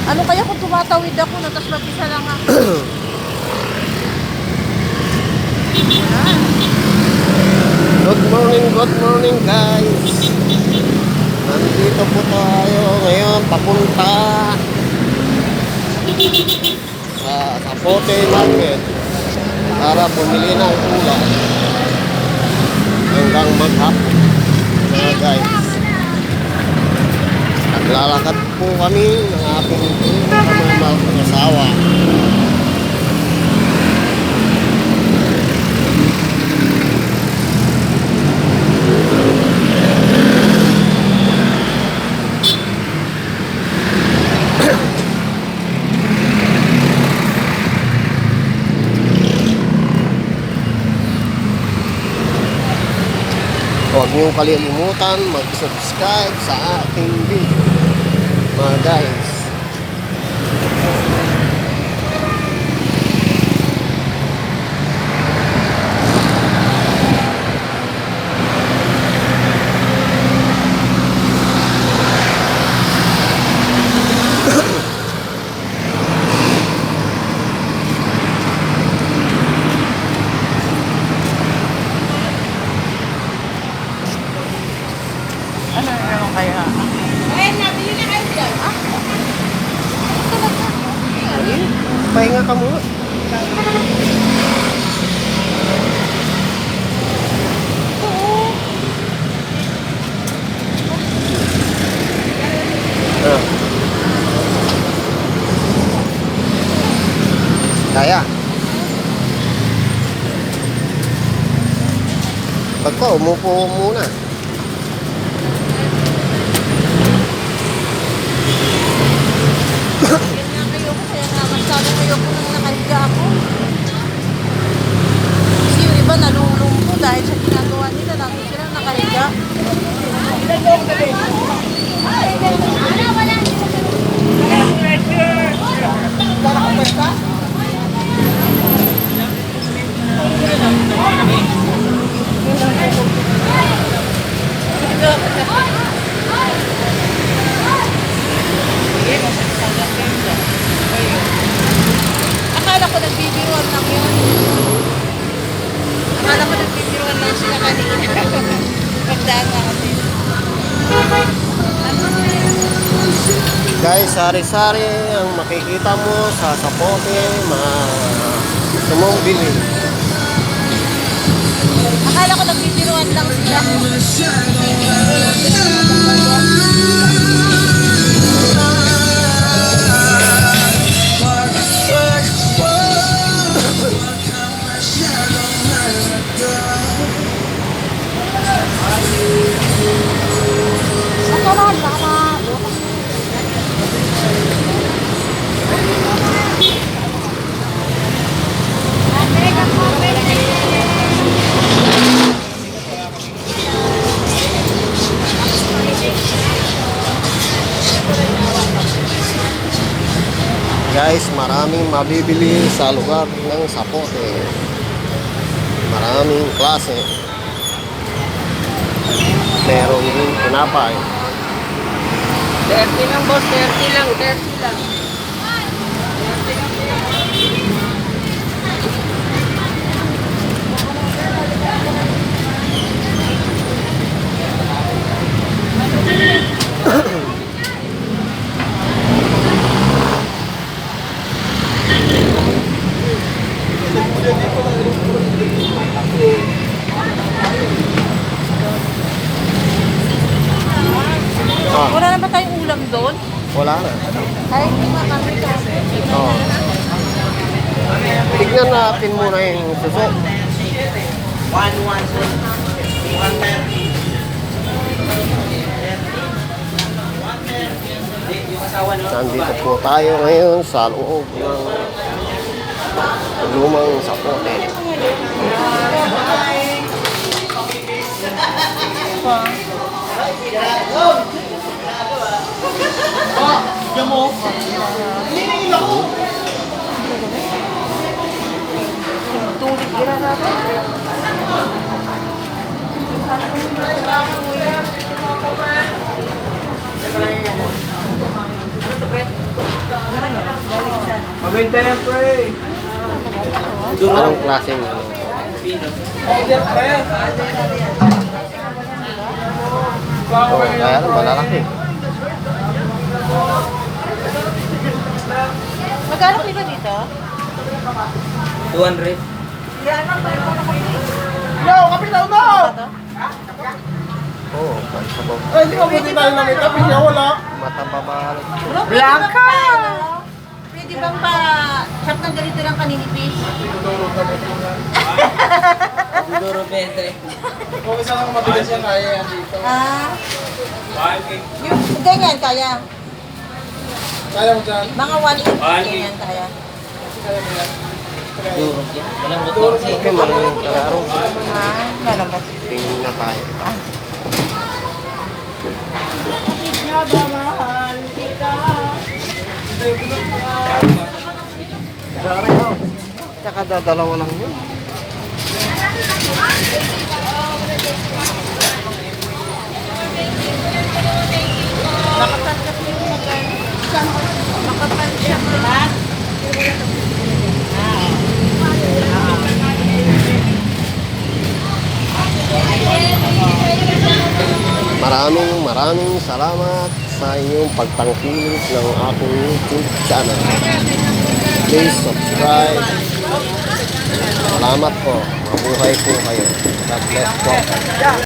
Ano kaya kung tumatawid ako na tapos mag-isa lang ako? Good morning guys. Nandito po tayo ngayon papunta sa Zapote Market para bumili ng ulam hanggang maghapon mga guys. Naglalakad po kami ng aking asawa. Huwag niyong kalimutan mag-subscribe sa ating video mga guys. Ano naman kaya? Nabili na kayo dyan. Pahinga ka muna. Kaya. Pagka umupo muna. Nalulungko dahil sa ginagawa nila, natin sila nakahiga. Akala ko nagbibiruan lang yun. Akala ko nagpipiruan lang sila kanina. Pagdaan na kami. Guys, sari-sari ang makikita mo sa Zapote, gusto mong bilhin. Akala ko nagpipiruan lang sila. Guys, maraming mabibili sa lugar ng Zapote. Maraming klase. Meron din tinapay. 30 lang boss, 30 lang, 30 lang. Wala na ba tayong ulam doon? Wala na. Ay, hindi kami kasi. Oo. Tignan natin muna yung suso. 130. Nandito po tayo ngayon sa loob ng lumang Zapote. Tulik ira natin. 50 yan, pre. Anong klaseng ano? Oh, kaya lang, malalaki. Magkano kilo dito? 200. No, kapitaw mo! Oo, sabaw. Ay, hindi ka pwede tayo nakita. Pinya wala. Matambabal. Blanca! Pwede bang pa shop ng ganito lang kaninipis? Duro 20. Kung isa lang matigas yan, kaya yan dito. Ah. Yung ganyan kaya. Kaya mo dyan. Mga 1 inch ganyan kaya. Duro yan. Walang motor kasi. Okay, maraming kararo. Ah, lalabas. Tingin na tayo. Tsaka dadalawa lang yun. Makapal kasi yung makapal siya lahat. Maraming salamat sa inyong pagtangkilik ng aking YouTube channel. Please subscribe. Salamat po. Mabuhay po kayo. God bless po.